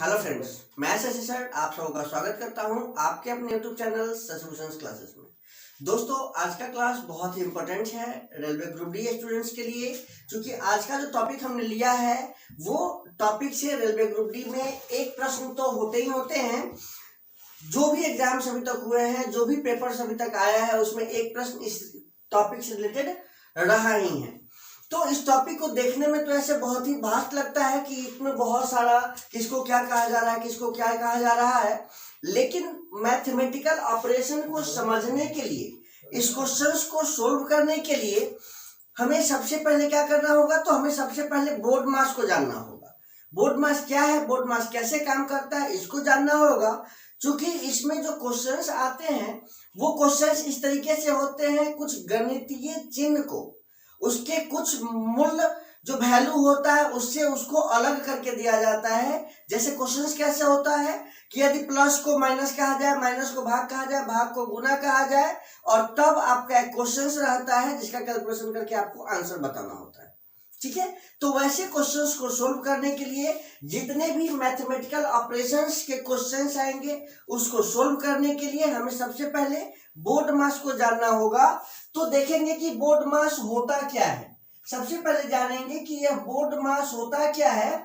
Hello friends, मैं Shashi sir आप सबों का स्वागत करता हूं आपके अपने यूट्यूब चैनल शशि क्लासेस में। दोस्तों, आज का क्लास बहुत ही इंपॉर्टेंट है रेलवे ग्रुप डी स्टूडेंट्स के लिए, क्योंकि आज का जो टॉपिक हमने लिया है वो टॉपिक से रेलवे ग्रुप डी में एक प्रश्न तो होते ही होते हैं। जो भी एग्जाम्स अभी तक हुए हैं, जो भी पेपर्स अभी तक आया है, उसमें एक प्रश्न इस टॉपिक से रिलेटेड रहा ही है। तो इस टॉपिक को देखने में तो ऐसे बहुत ही वास्ट लगता है कि इसमें बहुत सारा किसको क्या कहा जा रहा है, किसको क्या कहा जा रहा है, लेकिन मैथमेटिकल ऑपरेशन को समझने के लिए, इस क्वेश्चंस को सोल्व करने के लिए हमें सबसे पहले क्या करना होगा, तो हमें सबसे पहले बोर्ड मास को जानना होगा। बोर्ड मास क्या है, बोर्ड मास कैसे काम करता है, इसको जानना होगा। क्योंकि इसमें जो क्वेश्चंस आते हैं वो क्वेश्चंस इस तरीके से होते हैं, कुछ गणितीय चिन्ह को, उसके कुछ मूल्य जो वैल्यू होता है उससे उसको अलग करके दिया जाता है। जैसे क्वेश्चंस कैसे होता है कि यदि प्लस को माइनस कहा जाए, माइनस को भाग कहा जाए, भाग को गुना कहा जाए, और तब आपका एक क्वेश्चंस रहता है जिसका कैलकुलेशन करके आपको आंसर बताना होता है। ठीक है, तो वैसे क्वेश्चंस को सोल्व करने के लिए जितने भी मैथमेटिकल ऑपरेशंस के क्वेश्चंस आएंगे उसको सोल्व करने के लिए हमें सबसे पहले बोर्ड मास को जानना होगा। तो देखेंगे कि बोर्ड मास होता क्या है। सबसे पहले जानेंगे कि यह बोर्ड मास होता क्या है।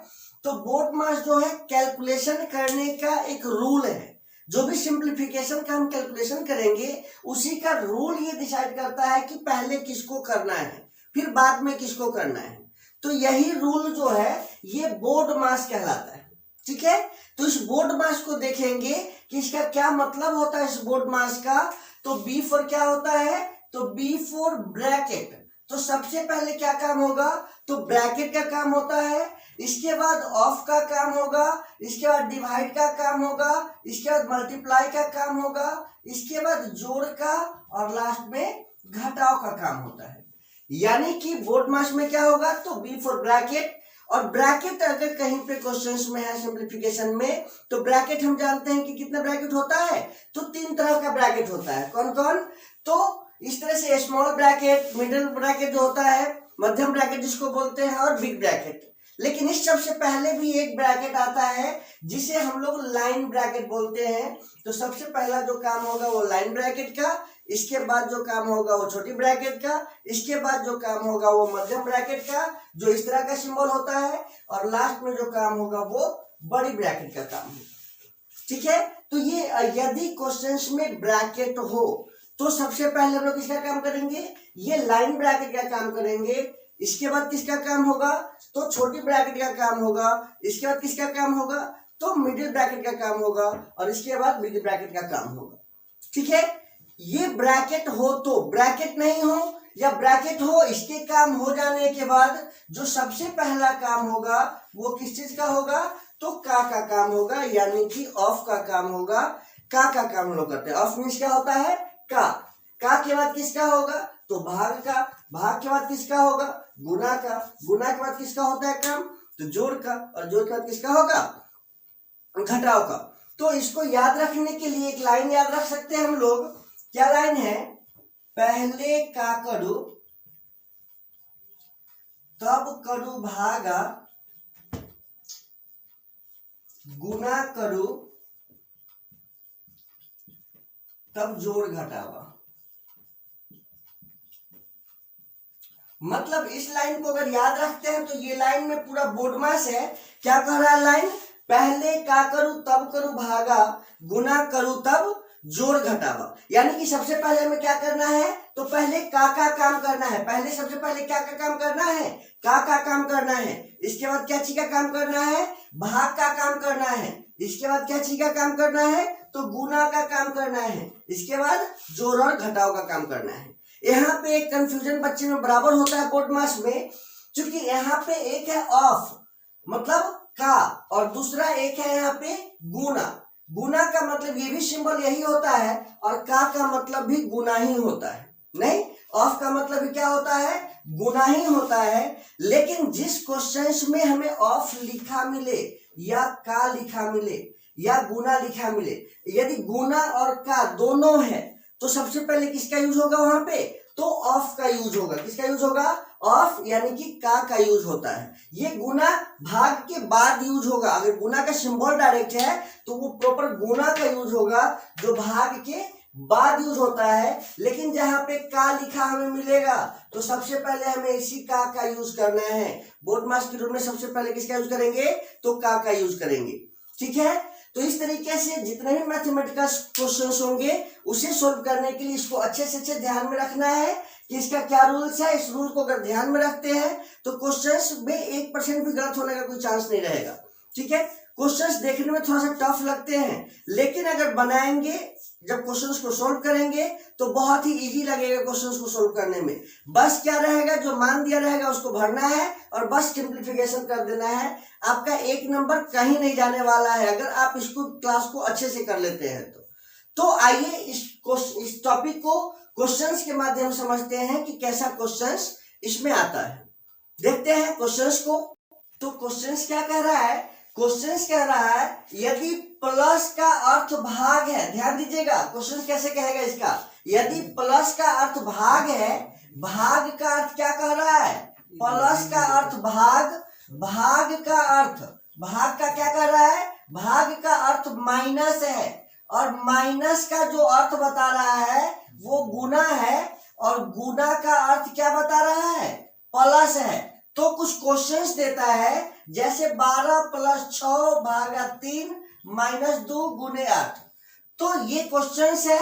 तो बोर्ड मास जो है कैलकुलेशन करने का एक रूल है। जो भी सिंप्लीफिकेशन का हम कैलकुलेशन करेंगे उसी का रूल ये डिसाइड करता है कि पहले किसको करना है फिर बाद में किसको करना है। तो यही रूल जो है ये बोर्ड मास कहलाता है। ठीक है, तो इस बोर्ड मास को देखेंगे कि इसका क्या मतलब होता है इस बोर्ड मास का। तो बी फॉर क्या होता है, तो बी फॉर ब्रैकेट। तो सबसे पहले क्या काम होगा, तो ब्रैकेट का काम होता है, इसके बाद ऑफ का काम होगा, इसके बाद डिवाइड का काम होगा, इसके बाद मल्टीप्लाई का काम होगा, इसके बाद जोड़ का, और लास्ट में घटाव का काम होता है। यानी कि बोर्ड मास में क्या होगा, तो बी फॉर ब्रैकेट। और ब्रैकेट अगर कहीं पे क्वेश्चंस में है सिंप्लीफिकेशन में, तो ब्रैकेट हम जानते हैं कि कितना ब्रैकेट होता है, तो 3 तरह का ब्रैकेट होता है। कौन कौन, तो इस तरह से स्मॉल ब्रैकेट, मिडिल ब्रैकेट जो होता है, मध्यम ब्रैकेट जिसको बोलते हैं, और बिग ब्रैकेट। लेकिन इस सबसे पहले भी एक ब्रैकेट आता है जिसे हम लोग लाइन ब्रैकेट बोलते हैं। तो सबसे पहला जो काम होगा वो लाइन ब्रैकेट का, इसके बाद जो काम होगा वो छोटी ब्रैकेट का, इसके बाद जो काम होगा वो मध्यम ब्रैकेट का जो इस तरह का सिंबल होता है, और लास्ट में जो काम होगा वो बड़ी ब्रैकेट का काम होगा। ठीक है, तो ये यदि क्वेश्चंस में ब्रैकेट हो तो सबसे पहले हम लोग किसका काम करेंगे, ये लाइन ब्रैकेट का काम करेंगे। इसके बाद किसका काम होगा, तो छोटी ब्रैकेट का काम होगा। इसके बाद किसका काम होगा, तो मिडिल ब्रैकेट का काम होगा, और इसके बाद बिग ब्रैकेट का काम होगा। ठीक है, ये ब्रैकेट हो तो, ब्रैकेट नहीं हो या ब्रैकेट हो, इसके काम हो जाने के बाद जो सबसे पहला काम होगा वो किस चीज का होगा, तो का काम होगा, यानी कि ऑफ का काम होगा। का काम हम लोग करते हैं। ऑफ मीन्स क्या होता है, का के बाद किसका होगा, तो भाग का, भाग के बाद किसका होगा, गुना का, गुना के बाद किसका होता है काम, तो जोड़ का, और जोड़ के बाद किसका होगा, घटाव का। तो इसको याद रखने के लिए एक लाइन याद रख सकते हैं हम लोग। क्या लाइन है, पहले का करू तब करू भागा गुना करू तब जोड़ घटावा। मतलब इस लाइन को अगर याद रखते हैं तो ये लाइन में पूरा बोर्ड मास है। क्या कह रहा है लाइन, पहले का करूं तब करूं भागा गुना करूं तब जोड़ घटावा। यानी कि सबसे पहले हमें क्या करना है, तो पहले का काम करना है। पहले सबसे पहले क्या का काम करना है, का काम करना है। इसके बाद क्या चीज का काम करना है, भाग का काम करना है। इसके बाद क्या चीज का काम करना है, तो गुना का काम करना है। इसके बाद जोड़ और घटाव का काम करना है। यहाँ पे एक कंफ्यूजन बच्चे में बराबर होता है बोर्ड मास में, क्योंकि यहाँ पे एक है ऑफ मतलब का, और दूसरा एक है यहाँ पे गुना। गुना का मतलब ये भी सिंबल यही होता है, और का मतलब भी गुना ही होता है। नहीं, ऑफ का मतलब भी क्या होता है, गुना ही होता है। लेकिन जिस क्वेश्चंस में हमें ऑफ लिखा मिले या का लिखा मिले या गुना लिखा मिले, यदि गुना और का दोनों है तो सबसे पहले किसका यूज होगा, वहां पे तो ऑफ का यूज होगा। किसका यूज होगा? ऑफ यानी कि का यूज होता है। ये गुना भाग के बाद यूज होगा। अगर गुना का सिंबल डायरेक्ट है तो वो प्रॉपर गुना का यूज होगा जो भाग के बाद यूज होता है। लेकिन जहां पे का लिखा हमें मिलेगा तो सबसे पहले हमें इसी का यूज करना है। बोर्ड मार्क्स के रूप में सबसे पहले किसका यूज करेंगे? तो का यूज करेंगे। ठीक है, तो इस तरीके से जितने भी मैथमेटिकल क्वेश्चंस होंगे उसे सोल्व करने के लिए इसको अच्छे से अच्छे ध्यान में रखना है कि इसका क्या रूल्स है। इस रूल को अगर ध्यान में रखते हैं तो क्वेश्चंस में 1% भी गलत होने का कोई चांस नहीं रहेगा। ठीक है, क्वेश्चंस देखने में थोड़ा सा टफ लगते हैं, लेकिन अगर बनाएंगे, जब क्वेश्चंस को सोल्व करेंगे तो बहुत ही इजी लगेगा क्वेश्चंस को सोल्व करने में। बस क्या रहेगा, जो मान दिया रहेगा उसको भरना है और बस सिंप्लीफिकेशन कर देना है। आपका 1 नंबर कहीं नहीं जाने वाला है अगर आप इसको क्लास को अच्छे से कर लेते हैं तो आइए इस टॉपिक को क्वेश्चंस के माध्यम से समझते हैं कि कैसा क्वेश्चंस इसमें आता है। देखते हैं क्वेश्चंस को। तो क्वेश्चंस क्या कह रहा है? क्वेश्चंस कह रहा है यदि प्लस का अर्थ भाग है, ध्यान दीजिएगा क्वेश्चन कैसे कहेगा इसका। यदि प्लस का अर्थ भाग है, भाग का अर्थ क्या कह रहा है? प्लस का अर्थ भाग, भाग का अर्थ, भाग का क्या कर रहा है? भाग का अर्थ माइनस है और माइनस का जो अर्थ बता रहा है वो गुना है और गुना का अर्थ क्या बता रहा है? प्लस है। तो कुछ क्वेश्चंस देता है जैसे 12 + 6 भागा 3 - 2 × 8। तो ये क्वेश्चंस है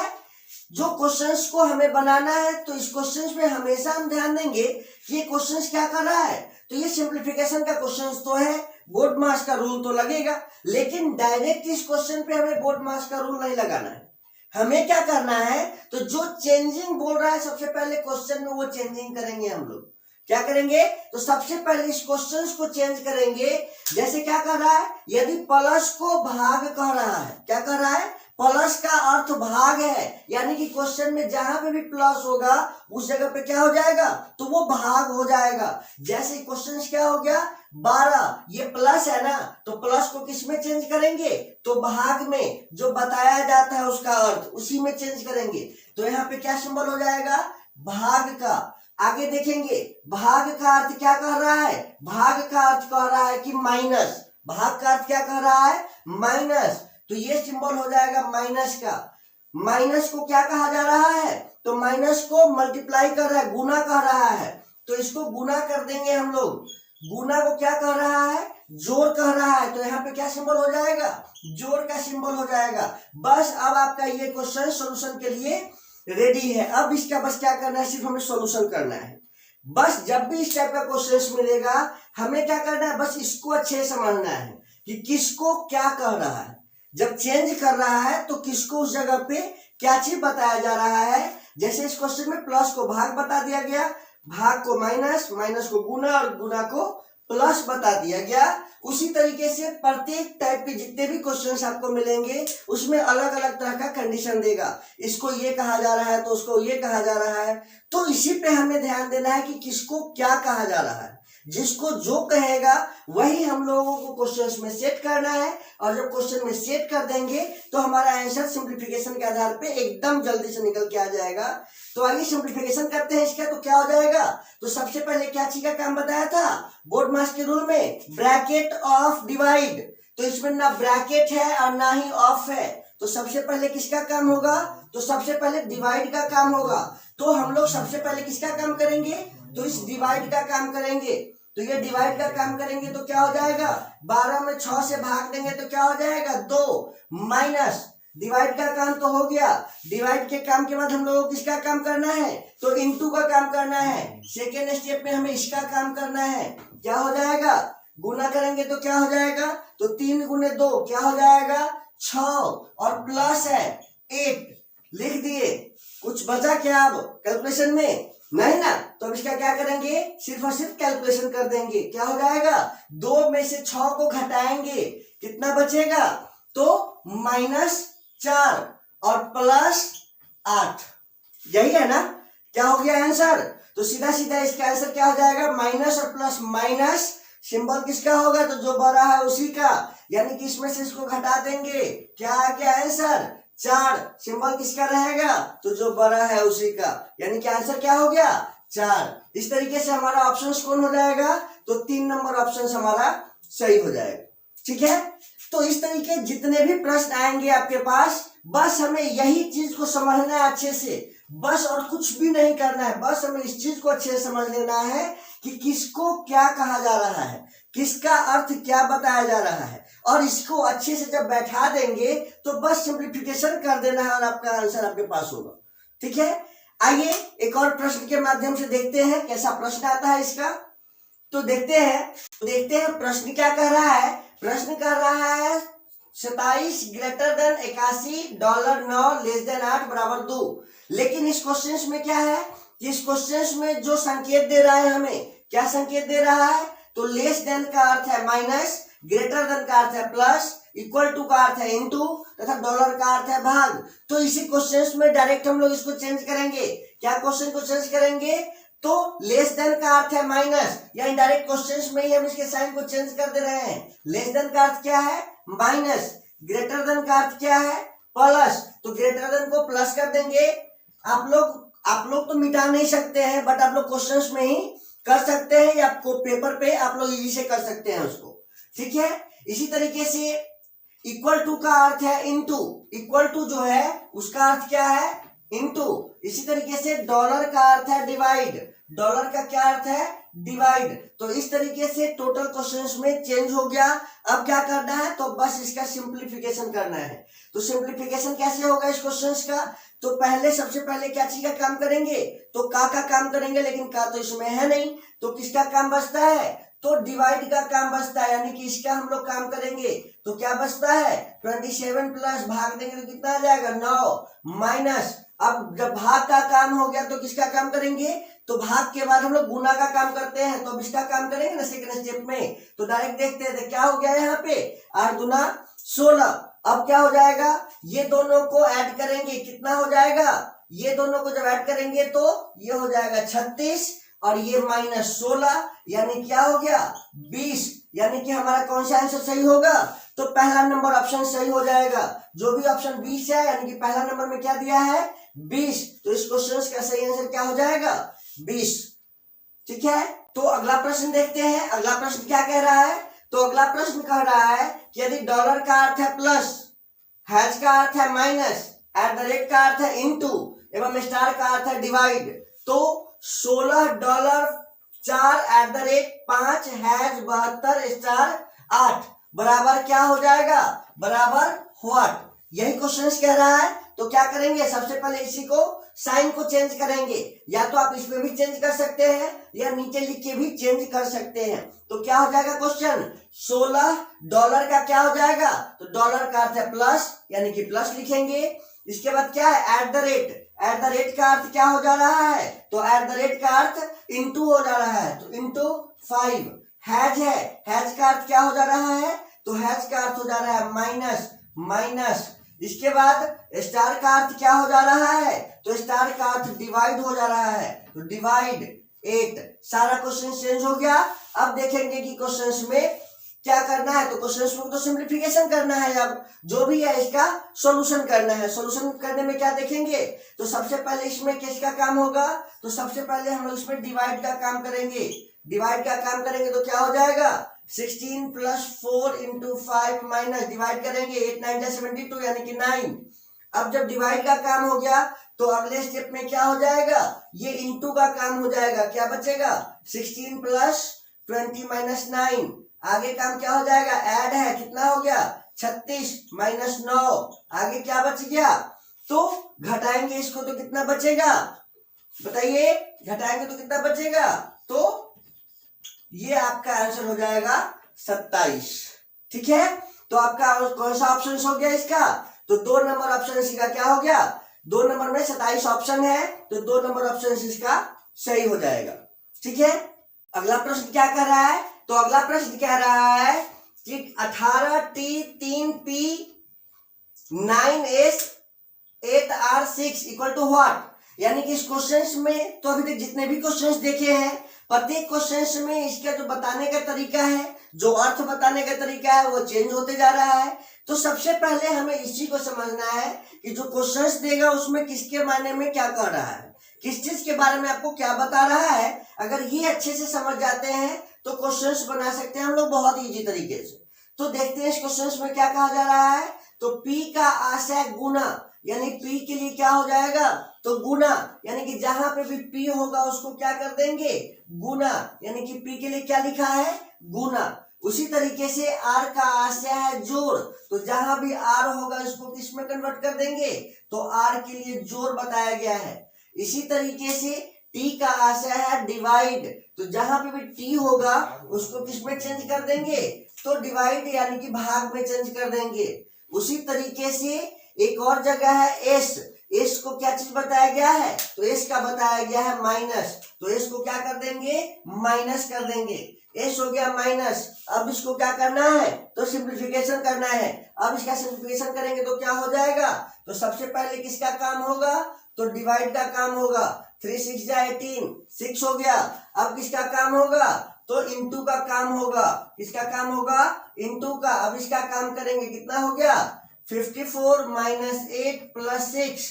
जो क्वेश्चंस को हमें बनाना है। तो इस क्वेश्चंस में हमेशा हम ध्यान देंगे कि ये क्वेश्चंस क्या कर रहा है। तो ये सिंप्लीफिकेशन का क्वेश्चंस तो है, बोर्ड मार्क्स का रूल तो लगेगा, लेकिन डायरेक्ट इस क्वेश्चन पे हमें बोर्ड मार्क्स का रूल नहीं लगाना है। हमें क्या करना है, तो जो चेंजिंग बोल रहा है सबसे पहले क्वेश्चन में वो चेंजिंग करेंगे हम लोग। क्या करेंगे? तो सबसे पहले इस क्वेश्चंस को चेंज करेंगे। जैसे क्या कर रहा है, यदि प्लस को भाग कह रहा है, क्या कह रहा है? प्लस का अर्थ भाग है, यानी कि क्वेश्चन में जहां पे भी प्लस होगा उस जगह पे क्या हो जाएगा? तो वो भाग हो जाएगा। जैसे क्वेश्चन क्या हो गया? 12, ये प्लस है ना, तो प्लस को किस में चेंज करेंगे? तो भाग में, जो बताया जाता है उसका अर्थ उसी में चेंज करेंगे। तो यहाँ पे क्या सिंबल हो जाएगा? भाग का। आगे देखेंगे, भाग का अर्थ क्या कह रहा है? भाग का अर्थ कह रहा है कि माइनस। भाग का अर्थ क्या कह रहा है? माइनस। तो ये सिंबल हो जाएगा माइनस का। माइनस को क्या कहा जा रहा है? तो माइनस को मल्टीप्लाई कर रहा है, गुना कह रहा है, तो इसको गुना कर देंगे हम लोग। गुना को क्या कह रहा है? जोड़ कह रहा है, तो यहाँ पे क्या सिंबल हो जाएगा? जोड़ का सिंबल हो जाएगा। बस अब आपका ये क्वेश्चन सोल्यूशन के लिए रेडी है। अब इसका बस क्या करना है? सिर्फ हमें सोल्यूशन करना है। बस जब भी इस टाइप का क्वेश्चन मिलेगा हमें क्या करना है? बस इसको अच्छे से समझना है कि किसको क्या कह रहा है। जब चेंज कर रहा है तो किसको उस जगह पे क्या चीज बताया जा रहा है। जैसे इस क्वेश्चन में प्लस को भाग बता दिया गया, भाग को माइनस, माइनस को गुना और गुना को प्लस बता दिया गया। उसी तरीके से प्रत्येक टाइप के जितने भी क्वेश्चंस आपको मिलेंगे उसमें अलग अलग तरह का कंडीशन देगा। इसको ये कहा जा रहा है तो उसको ये कहा जा रहा है। तो इसी पे हमें ध्यान देना है कि किसको क्या कहा जा रहा है। जिसको जो कहेगा वही हम लोगों को क्वेश्चंस में सेट करना है, और जब क्वेश्चन में सेट कर देंगे तो हमारा आंसर सिंप्लीफिकेशन के आधार पे एकदम जल्दी से निकल के आ जाएगा। तो आइए सिंप्लीफिकेशन करते हैं इसका। तो क्या हो जाएगा? तो सबसे पहले क्या चीज का काम बताया था बोर्ड मार्क्स के रूल में? Bracket of divide. तो इसमें ना ब्रैकेट है और ना ही ऑफ है, तो सबसे पहले किसका काम होगा? तो सबसे पहले डिवाइड का काम होगा। तो हम लोग सबसे पहले किसका काम करेंगे? तो इस डिवाइड का काम करेंगे। तो ये डिवाइड का काम करेंगे तो क्या हो जाएगा? 12 में 6 से भाग देंगे तो क्या हो जाएगा? 2 माइनस। डिवाइड का काम तो हो गया। डिवाइड के काम के बाद हम लोगों को किसका काम करना है? तो इनटू का काम करना है। सेकेंड स्टेप में हमें इसका काम करना है। क्या हो जाएगा? गुना करेंगे तो क्या हो जाएगा? तो 3 × 2 क्या हो जाएगा? 6 और प्लस है 8। लिख दिए। कुछ बचा क्या अब कैलकुलेशन में? नहीं ना। तो अब इसका क्या करेंगे? सिर्फ और सिर्फ कैलकुलेशन कर देंगे। क्या हो जाएगा? 2 में से 6 को घटाएंगे, कितना बचेगा? तो -4 और +8। यही है ना? क्या हो गया आंसर? तो सीधा सीधा इसका आंसर क्या हो जाएगा? माइनस और प्लस, माइनस सिंबल किसका होगा? तो जो बड़ा है उसी का, यानी कि इसमें से इसको घटा देंगे। क्या आ गया आंसर? 4 सिंबल किसका रहेगा, तो जो बड़ा है उसी का, यानी कि आंसर क्या हो गया 4। इस तरीके से हमारा ऑप्शन कौन हो जाएगा, तो 3 नंबर ऑप्शन हमारा सही हो जाएगा। ठीक है, तो इस तरीके जितने भी प्रश्न आएंगे आपके पास, बस हमें यही चीज को समझना है अच्छे से, बस और कुछ भी नहीं करना है, बस हमें इस चीज को अच्छे से समझ लेना है कि किसको क्या कहा जा रहा है, किसका अर्थ क्या बताया जा रहा है, और इसको अच्छे से जब बैठा देंगे तो बस सिंप्लीफिकेशन कर देना है और आपका आंसर आपके पास होगा। ठीक है, आइए एक और प्रश्न के माध्यम से देखते हैं कैसा प्रश्न आता है इसका। तो देखते हैं प्रश्न क्या कह रहा है। प्रश्न कह रहा है 27 ग्रेटर देन 81 $9 लेस देन 8 बराबर 2। लेकिन इस क्वेश्चन में क्या है कि इस क्वेश्चन में जो संकेत दे रहा है, हमें क्या संकेत दे रहा है, तो लेस देन का अर्थ है माइनस, ग्रेटर देन का अर्थ है प्लस, इक्वल टू का अर्थ है इनटू, तथा डॉलर का अर्थ है भाग। तो इसी क्वेश्चन में डायरेक्ट हम लोग इसको चेंज करेंगे। क्या क्वेश्चन को चेंज करेंगे, तो लेस देन का अर्थ है माइनस, यानी डायरेक्ट क्वेश्चन में ही हम इसके साइन को चेंज कर दे रहे हैं। लेस देन का अर्थ क्या है माइनस, ग्रेटर देन का अर्थ क्या है प्लस, तो ग्रेटर देन को प्लस कर देंगे। आप लोग तो मिटा नहीं सकते हैं, बट आप लोग क्वेश्चंस में ही कर सकते हैं, या आपको पेपर पे आप लोग इजी से कर सकते हैं उसको। ठीक है, इसी तरीके से इक्वल टू का अर्थ है इनटू, इक्वल टू जो है उसका अर्थ क्या है इनटू। इसी तरीके से डॉलर का अर्थ है डिवाइड, डॉलर का क्या अर्थ है डिवाइड। तो इस तरीके से टोटल क्वेश्चंस में चेंज हो गया। अब क्या करना है, तो बस इसका सिंप्लीफिकेशन करना है। तो सिंप्लीफिकेशन कैसे होगा इस क्वेश्चंस का, तो सबसे पहले क्या चीज का काम करेंगे, तो का काम करेंगे, लेकिन का तो इसमें है नहीं, तो किसका काम बचता है, तो डिवाइड का काम बचता है, यानी कि इसका हम लोग काम करेंगे। तो क्या बचता है 27 प्लस भाग देंगे तो कितना आ जाएगा 9 माइनस। अब जब भाग का काम हो गया तो किसका काम करेंगे, तो भाग के बाद हम लोग गुना का काम करते हैं, तो अब इसका काम करेंगे ना सेकंड स्टेप में। तो डायरेक्ट देखते हैं क्या हो गया यहाँ पे 8 दूना 16। अब क्या हो जाएगा, ये दोनों को ऐड करेंगे, कितना हो जाएगा, ये दोनों को जब ऐड करेंगे तो ये हो जाएगा 36 और ये माइनस 16, यानी क्या हो गया 20। यानी कि हमारा कौन सा आंसर सही होगा, तो पहला नंबर ऑप्शन सही हो जाएगा। जो भी ऑप्शन 20 है, यानी कि पहला नंबर में क्या दिया है 20, तो इस क्वेश्चन का सही आंसर क्या हो जाएगा 20। ठीक है, तो अगला प्रश्न देखते हैं। अगला प्रश्न क्या कह रहा है, तो अगला प्रश्न कह रहा है कि यदि डॉलर का अर्थ है प्लस, हैश का अर्थ है माइनस, एट द रेट का अर्थ है इनटू, एवं स्टार का अर्थ है डिवाइड, तो $16 4 at the rate 5 hash 72 star 8 बराबर क्या हो जाएगा, बराबर व्हाट। यही क्वेश्चन कह रहा है। तो क्या करेंगे, सबसे पहले इसी को साइन को चेंज करेंगे, या तो आप इसमें भी चेंज कर सकते हैं या नीचे लिख के भी चेंज कर सकते हैं। तो क्या हो जाएगा क्वेश्चन, $16 का क्या हो जाएगा, तो डॉलर का अर्थ है प्लस, यानी कि प्लस लिखेंगे। इसके बाद क्या है at the rate, at the rate का अर्थ क्या हो जा रहा है, तो एट द रेट का अर्थ इनटू हो जा रहा है, तो इनटू 5। हैज है, हैज का अर्थ क्या हो जा रहा है, तो हैज का अर्थ हो जा रहा है माइनस माइनस। इसके बाद स्टार का अर्थ क्या हो जा रहा है, तो स्टार का अर्थ डिवाइड हो जा रहा है, तो डिवाइड 8। सारा क्वेश्चन चेंज हो गया। अब देखेंगे कि क्वेश्चन में क्या करना है, तो क्वेश्चन में तो सिंप्लीफिकेशन करना है। अब जो भी है इसका सॉल्यूशन करना है। सॉल्यूशन करने में क्या देखेंगे, तो सबसे पहले इसमें किसका काम होगा, तो सबसे पहले हम लोग इसमें डिवाइड का काम करेंगे। डिवाइड का काम करेंगे तो क्या हो जाएगा 16 प्लस 4 इंटू 5 माइनस, डिवाइड करेंगे 8 9 72, यानी कि 9। अब जब डिवाइड का काम हो गया तो अगले स्टेप में क्या हो जाएगा, ये इंटू का काम हो जाएगा। क्या बचेगा 16 प्लस 20 माइनस 9। आगे काम क्या हो जाएगा, ऐड है, कितना हो गया 36 माइनस 9। आगे क्या बच गया, तो घटाएंगे इसको तो कितना बचेगा, बताइए, घटाएंगे तो कितना बचेगा, तो ये आपका आंसर हो जाएगा 27। ठीक है, तो आपका कौन सा ऑप्शन हो गया इसका, तो 2 नंबर ऑप्शन इसका क्या हो गया, 2 नंबर में 27 ऑप्शन है, तो 2 नंबर ऑप्शन इसका सही हो जाएगा। ठीक है, अगला प्रश्न क्या कर रहा है, तो अगला प्रश्न कह रहा है कि 18T 3P 9S 8R6 equal to what. यानी कि इस क्वेश्चन में तो अभी तक जितने भी क्वेश्चंस देखे हैं, प्रत्येक क्वेश्चन में इसका जो बताने का तरीका है, जो अर्थ बताने का तरीका है, वो चेंज होते जा रहा है। तो सबसे पहले हमें इसी को समझना है कि जो क्वेश्चंस देगा उसमें किसके मायने में क्या कर रहा है, किस चीज के बारे में आपको क्या बता रहा है। अगर ये अच्छे से समझ जाते हैं तो क्वेश्चंस बना सकते हैं हम लोग बहुत इजी तरीके से। तो देखते हैं इस क्वेश्चंस में क्या कहा जा रहा है। तो P का आशय गुना, यानी P के लिए क्या हो जाएगा, तो गुना, यानी कि जहां पे भी P होगा उसको क्या कर देंगे, गुना, यानी कि P के लिए क्या लिखा है, गुना। उसी तरीके से R का आशय है जोड़, तो जहां भी R होगा इसको किस में कन्वर्ट कर देंगे, तो R के लिए जोड़ बताया गया है। इसी तरीके से T का आशय है डिवाइड, तो जहां पे भी T होगा उसको किस में चेंज कर देंगे, तो डिवाइड यानी कि भाग में चेंज कर देंगे। उसी तरीके से एक और जगह है S, S को क्या चीज बताया गया है, तो S का बताया गया है माइनस, तो S को क्या कर देंगे, माइनस कर देंगे। S हो गया माइनस। अब इसको क्या करना है, तो सिंप्लीफिकेशन करना है। अब इसका सिंप्लीफिकेशन करेंगे तो क्या हो जाएगा, तो सबसे पहले किसका काम होगा, तो डिवाइड का काम होगा। 3 6 जा 18, 6 हो गया। अब किसका काम होगा, तो इनटू का काम होगा। किसका काम होगा, इनटू का। अब इसका काम करेंगे, कितना हो गया, 54 माइनस 8 प्लस 6।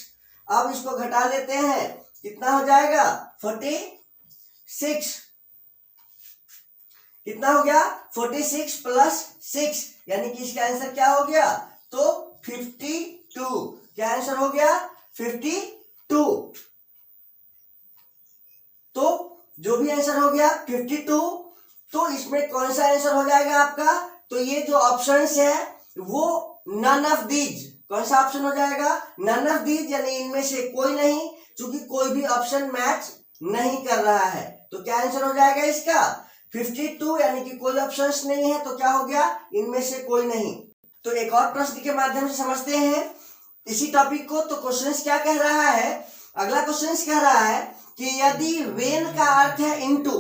अब इसको घटा लेते हैं, कितना हो जाएगा, 46। कितना हो गया, 46 प्लस 6, यानी कि इसका आंसर क्या हो गया, तो 52। क्या आंसर हो गया, 52। तो जो भी आंसर हो गया 52, तो इसमें कौन सा आंसर हो जाएगा आपका, तो ये जो ऑप्शन है वो नन ऑफ दीज। कौन सा ऑप्शन हो जाएगा, नन ऑफ दीज, यानी इनमें से कोई नहीं, क्योंकि कोई भी ऑप्शन मैच नहीं कर रहा है। तो क्या आंसर हो जाएगा इसका, 52, यानी कि कोई ऑप्शन नहीं है, तो क्या हो गया, इनमें से कोई नहीं। तो एक और प्रश्न के माध्यम से समझते हैं इसी टॉपिक को। तो क्वेश्चन क्या कह रहा है, अगला क्वेश्चन कह रहा है कि यदि वेन का अर्थ है इनटू,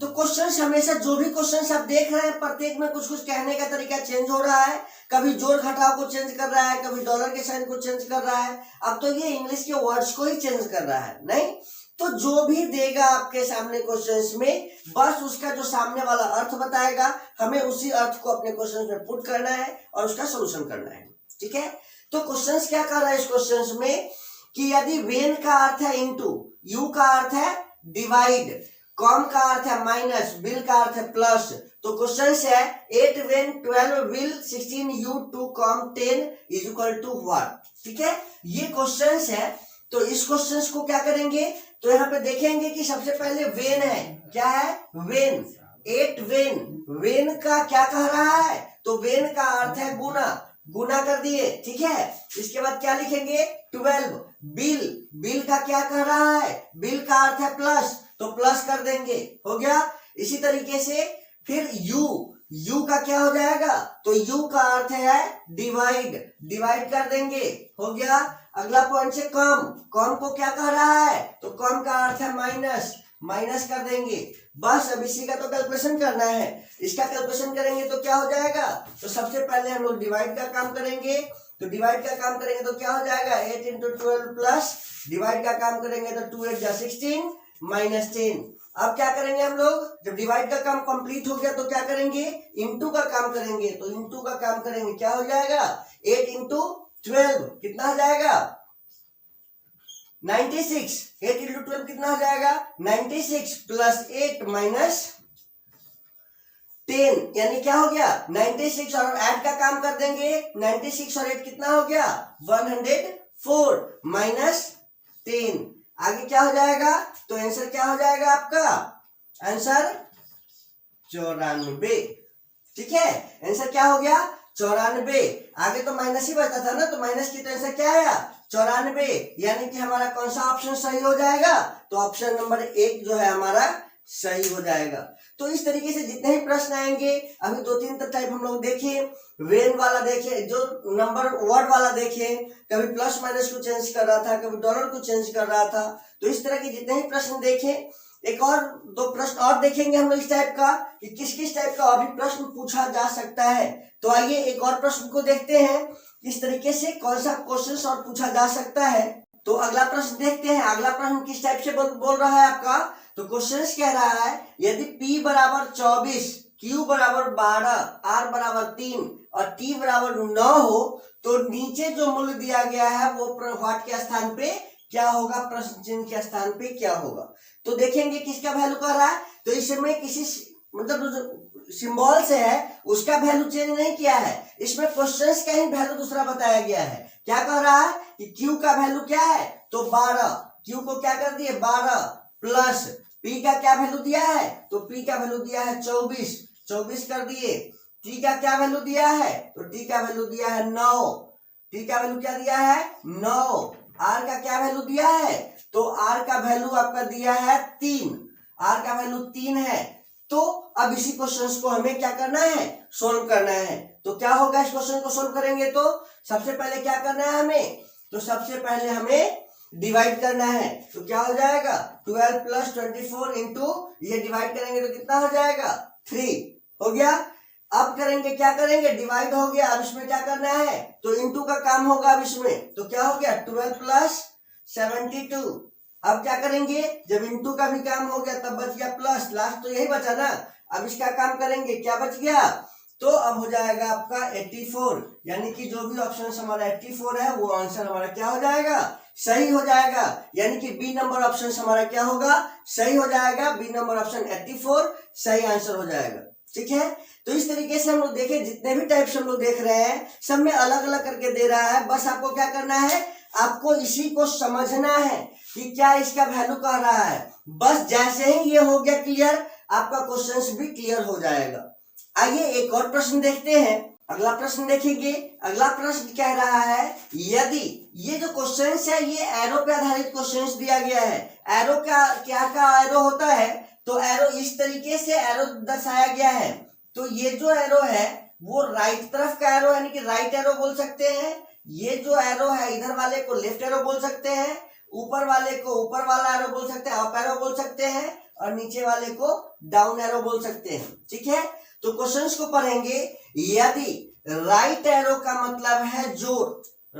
तो क्वेश्चन हमेशा जो भी क्वेश्चन आप देख रहे हैं प्रत्येक में कुछ कुछ कहने का तरीका चेंज हो रहा है। कभी जोड़ घटाव को चेंज कर रहा है, कभी डॉलर के साइन को चेंज कर रहा है। अब तो ये इंग्लिश के वर्ड्स को ही चेंज कर रहा है, नहीं तो जो भी देगा आपके सामने क्वेश्चंस में, बस उसका जो सामने वाला अर्थ बताएगा, हमें उसी अर्थ को अपने क्वेश्चंस में पुट करना है और उसका सोल्यूशन करना है। ठीक है, तो क्वेश्चंस क्या कर रहा है इस क्वेश्चंस में कि यदि वेन का अर्थ है इनटू, यू का अर्थ है डिवाइड, कॉम का अर्थ है माइनस, बिल का अर्थ है प्लस। तो क्वेश्चन है 8 when 12 will 16 you 2 come 10 is equal to what. ठीक है, ये क्वेश्चन है। तो इस क्वेश्चन को क्या करेंगे, तो यहाँ पे देखेंगे कि सबसे पहले वेन है, क्या है, वेन, 8 वेन, वेन का क्या कह रहा है, तो वेन का अर्थ है गुना, गुना कर दिए। ठीक है, इसके बाद क्या लिखेंगे, 12 बिल, बिल का क्या कह रहा है, बिल का अर्थ है प्लस, तो प्लस कर देंगे, हो गया। इसी तरीके से फिर यू, यू का क्या हो जाएगा, तो यू का अर्थ है डिवाइड, डिवाइड कर देंगे, हो गया। अगला पॉइंट से कॉम, कॉम को क्या कह रहा है, तो कॉम का अर्थ है माइनस, माइनस कर देंगे। बस अब इसी का तो कैलकुलेशन करना है। इसका कैलकुलेशन करेंगे तो क्या हो जाएगा, तो सबसे पहले हम लोग डिवाइड का काम करेंगे। तो डिवाइड का काम करेंगे तो क्या हो जाएगा, 8 इंटू 12 प्लस, डिवाइड का काम करेंगे तो 2 8 जा 16 माइनस 10। अब क्या करेंगे हम लोग, जब डिवाइड का काम कंप्लीट हो गया तो क्या करेंगे, इनटू का काम करेंगे। तो इनटू का काम करेंगे, क्या हो जाएगा, 8 इंटू 12 कितना हो जाएगा, 96। 8 इंटू 12 कितना हो जाएगा, 96 प्लस 8 माइनस 10, यानी क्या हो गया, 96 और ऐड का काम कर देंगे। 96 और 8 कितना हो गया, 104 माइनस 10। आगे क्या हो जाएगा, तो आंसर क्या हो जाएगा आपका, आंसर 94। ठीक है, आंसर क्या हो गया, 94। आगे तो माइनस ही बचता था ना, तो माइनस की तो आंसर क्या आया, 94, यानी कि हमारा कौन सा ऑप्शन सही हो जाएगा, तो ऑप्शन नंबर 1 जो है हमारा सही हो जाएगा। तो इस तरीके से जितने ही प्रश्न आएंगे, अभी 2-3 टाइप हम लोग देखे, वेन वाला देखे, जो नंबर वर्ड वाला देखे, कभी प्लस माइनस को चेंज कर रहा था, कभी डॉलर को चेंज कर रहा था। तो इस तरह के जितने ही प्रश्न देखे, एक और 2 प्रश्न और देखेंगे हम लोग इस टाइप का कि किस किस टाइप का और भी प्रश्न पूछा जा सकता है। तो आइए एक और प्रश्न को देखते हैं किस तरीके से कौन सा क्वेश्चन और पूछा जा सकता है। तो अगला प्रश्न देखते हैं, अगला प्रश्न किस टाइप से बोल रहा है आपका। तो क्वेश्चन कह रहा है यदि p बराबर 24, Q बराबर 12, R बराबर 3 और T बराबर 9 हो तो नीचे जो मूल्य दिया गया है वो व्हाट के स्थान पे क्या होगा, प्रश्न चिन्ह के स्थान पे क्या होगा। तो देखेंगे किसका वैल्यू कर रहा है, तो इसमें किसी मतलब सिंबल से है उसका वैल्यू चेंज नहीं किया है, इसमें क्वेश्चंस का ही वैल्यू दूसरा बताया गया है। क्या कह रहा है कि Q का वैल्यू क्या है, तो 12, Q को क्या कर दिए 12 प्लस P का क्या वैल्यू दिया है, तो P का वैल्यू दिया है 24 कर दिए। T का क्या वैल्यू दिया है, तो T का वैल्यू दिया है 9, T का वैल्यू क्या दिया है 9। R का क्या वैल्यू दिया है, तो R का वैल्यू आपका दिया है 3, R का वैल्यू 3 है। तो अब इसी क्वेश्चन को हमें क्या करना है, सोल्व करना है। तो क्या होगा, इस क्वेश्चन को सोल्व करेंगे तो सबसे पहले क्या करना है हमें, तो सबसे पहले हमें डिवाइड करना है। तो क्या हो जाएगा 12 प्लस 24 इंटू ये डिवाइड करेंगे तो कितना हो जाएगा 3 हो गया। अब करेंगे क्या करेंगे, डिवाइड हो गया, अब इसमें क्या करना है, तो इंटू का काम होगा अब इसमें। तो क्या हो गया 12 प्लस 72। अब क्या करेंगे, जब इंटू का भी काम हो गया तब बच गया प्लस, लास्ट तो यही बचा ना। अब इसका काम करेंगे, क्या बच गया, तो अब हो जाएगा आपका 84, यानी कि जो भी ऑप्शन हमारा 84 है वो आंसर हमारा क्या हो जाएगा, सही हो जाएगा। यानी कि बी नंबर ऑप्शन हमारा क्या होगा, सही हो जाएगा। बी नंबर ऑप्शन 84 सही आंसर हो जाएगा। ठीक है, तो इस तरीके से हम लोग देखें, जितने भी टाइप्स हम लोग देख रहे हैं सब में अलग अलग करके दे रहा है। बस आपको क्या करना है, आपको इसी को समझना है कि क्या इसका वैल्यू कह रहा है। बस जैसे ही ये हो गया क्लियर, आपका क्वेश्चन भी क्लियर हो जाएगा। आइए एक और प्रश्न देखते हैं। अगला प्रश्न देखेंगे। अगला प्रश्न कह रहा है, यदि ये जो क्वेश्चन है ये एरो पे आधारित क्वेश्चन दिया गया है। एरो क्या एरो होता है, तो एरो इस तरीके से एरो दर्शाया गया है। तो ये जो एरो है वो राइट तरफ का एरो यानी कि राइट एरो बोल सकते हैं। ये जो एरो है इधर वाले को लेफ्ट एरो बोल सकते हैं, ऊपर वाले को ऊपर वाला एरो बोल सकते हैं, अप एरो बोल सकते हैं, और नीचे वाले को डाउन एरो बोल सकते हैं। ठीक है, तो क्वेश्चंस को पढ़ेंगे। यदि राइट एरो का मतलब है जोड़,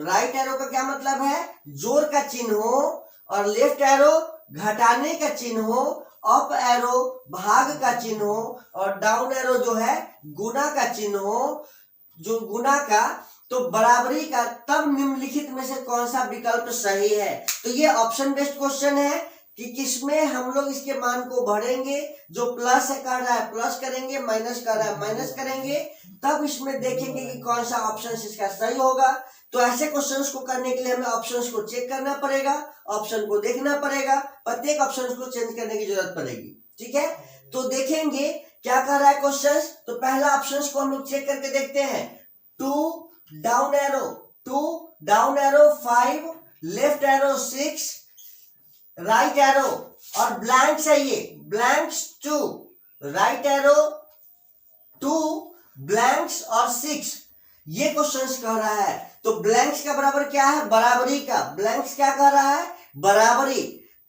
राइट एरो का क्या मतलब है, जोड़ का चिन्ह हो, और लेफ्ट एरो घटाने का चिन्ह हो, अप एरो भाग का चिन्ह हो, और डाउन एरो जो है गुना का चिन्ह हो, जो गुना का तो बराबरी का, तब निम्नलिखित में से कौन सा विकल्प सही है। तो ये ऑप्शन बेस्ड क्वेश्चन है कि किसमें हम लोग इसके मान को भरेंगे। जो प्लस है कर रहा है प्लस करेंगे, माइनस कर रहा है माइनस करेंगे, तब इसमें देखेंगे कि कौन सा ऑप्शन इसका सही होगा। तो ऐसे क्वेश्चंस को करने के लिए हमें ऑप्शंस को चेक करना पड़ेगा, ऑप्शन को देखना पड़ेगा, प्रत्येक ऑप्शन को चेंज करने की जरूरत पड़ेगी। ठीक है, तो देखेंगे क्या कर रहा है क्वेश्चन। तो पहला ऑप्शन को हम लोग चेक करके देखते हैं। 2 down arrow 5, left arrow 6, right arrow और ब्लैंक्स है, ये ब्लैंक्स 2, राइट एरो 2, ब्लैंक्स और 6, ये क्वेश्चंस कह रहा है। तो ब्लैंक्स का बराबर क्या है, बराबरी का। ब्लैंक्स क्या कह रहा है, बराबरी।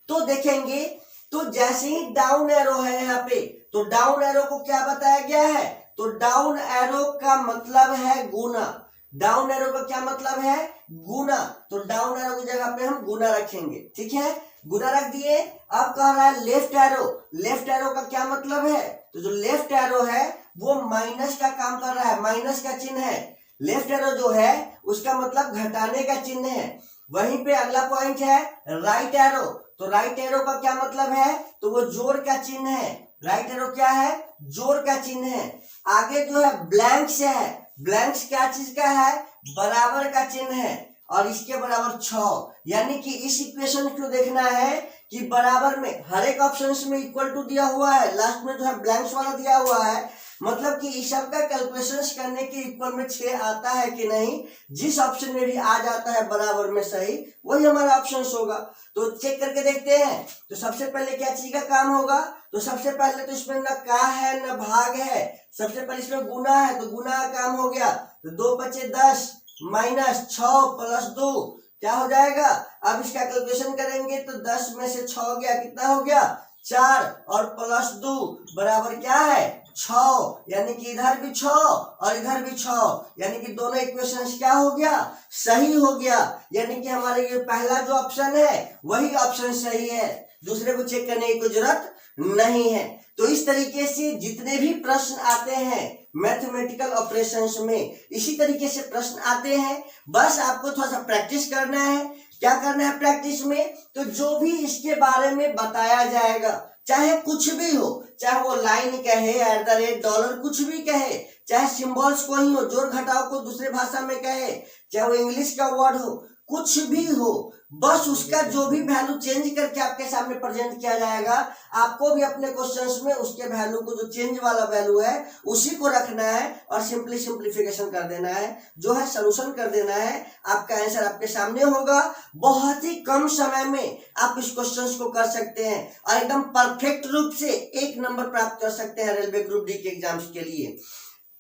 तो देखेंगे, तो जैसे ही डाउन एरो है यहाँ पे, तो डाउन एरो को क्या बताया गया है, तो डाउन एरो का मतलब है गुना। डाउन एरो का क्या मतलब है, गुना। तो डाउन एरो की जगह पे हम गुना रखेंगे। ठीक है, गुना रख दिए। अब कह रहा है लेफ्ट एरो, लेफ्ट एरो का क्या मतलब है, तो जो लेफ्ट एरो है वो माइनस का काम कर रहा है, माइनस का चिन्ह है। लेफ्ट एरो जो है उसका मतलब घटाने का चिन्ह है। वहीं पे अगला पॉइंट है राइट एरो। तो राइट एरो का क्या मतलब है, तो वो जोड़ का चिन्ह है। राइट एरो क्या है, जोड़ का चिन्ह है। आगे जो है ब्लैंक्स है, ब्लैंक्स क्या चीज का है, बराबर का चिन्ह है, और इसके बराबर 6। यानी कि इस इक्वेशन को देखना है कि बराबर में हर एक ऑप्शन में इक्वल टू दिया हुआ है, लास्ट में जो है ब्लैंक्स वाला दिया हुआ है, मतलब कि इस सब का कैलकुलेशंस करने के इक्वल में 6 आता है कि नहीं। जिस ऑप्शन में भी आ जाता है बराबर में सही, वही हमारा ऑप्शन होगा। तो चेक करके देखते हैं। तो सबसे पहले क्या चीज का काम होगा, तो सबसे पहले तो इसमें न का है न भाग है, सबसे पहले इसमें गुना है, तो गुना का काम हो गया। तो 2 × 10 माइनस 6 प्लस 2 क्या हो जाएगा। अब इसका कैलकुलेशन करेंगे तो 10 में से 6 गया, कितना हो गया 4, और प्लस 2 बराबर क्या है 6, यानी कि इधर भी 6 और इधर भी 6, यानी कि दोनों इक्वेशंस क्या हो गया, सही हो गया। यानी कि हमारे ये पहला जो ऑप्शन है वही ऑप्शन सही है, दूसरे को चेक करने की जरूरत नहीं है। तो इस तरीके से जितने भी प्रश्न आते हैं मैथमेटिकल ऑपरेशंस में, इसी तरीके से प्रश्न आते हैं। बस आपको थोड़ा सा प्रैक्टिस करना है। क्या करना है प्रैक्टिस में, तो जो भी इसके बारे में बताया जाएगा, चाहे कुछ भी हो, चाहे वो लाइन कहे, एट द रेट, डॉलर, कुछ भी कहे, चाहे सिंबल्स को ही हो, जोड़ घटाव को दूसरे भाषा में कहे, चाहे वो इंग्लिश का वर्ड हो, कुछ भी हो, बस उसका जो भी वैल्यू चेंज करके आपके सामने प्रेजेंट किया जाएगा, आपको भी अपने क्वेश्चंस में उसके वैल्यू को, जो चेंज वाला वैल्यू है, उसी को रखना है और सिंप्लीफिकेशन कर देना है, जो है सोल्यूशन कर देना है। आपका आंसर आपके सामने होगा। बहुत ही कम समय में आप इस क्वेश्चंस को कर सकते हैं और एकदम परफेक्ट रूप से 1 नंबर प्राप्त कर सकते हैं रेलवे ग्रुप डी के एग्जाम्स के लिए।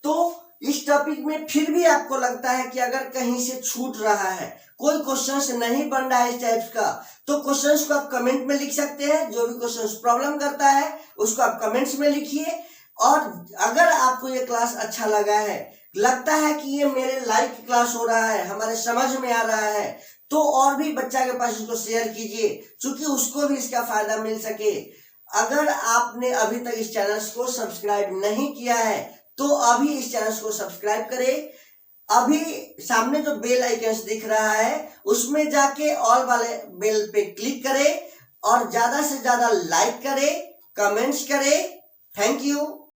तो इस टॉपिक में फिर भी आपको लगता है कि अगर कहीं से छूट रहा है, कोई क्वेश्चंस नहीं बन रहा है इस टाइप्स का, तो क्वेश्चंस को आप कमेंट में लिख सकते हैं। जो भी क्वेश्चंस प्रॉब्लम करता है उसको आप कमेंट्स में लिखिए। और अगर आपको ये क्लास अच्छा लगा है, लगता है कि ये मेरे लाइक क्लास हो रहा है, हमारे समझ में आ रहा है, तो और भी बच्चा के पास इसको शेयर कीजिए, क्योंकि उसको भी इसका फायदा मिल सके। अगर आपने अभी तक इस चैनल को सब्सक्राइब नहीं किया है तो अभी इस चैनल को सब्सक्राइब करें। अभी सामने जो बेल आइकन दिख रहा है उसमें जाके ऑल वाले बेल पे क्लिक करें और ज्यादा से ज्यादा लाइक करें, कमेंट्स करें। Thank you.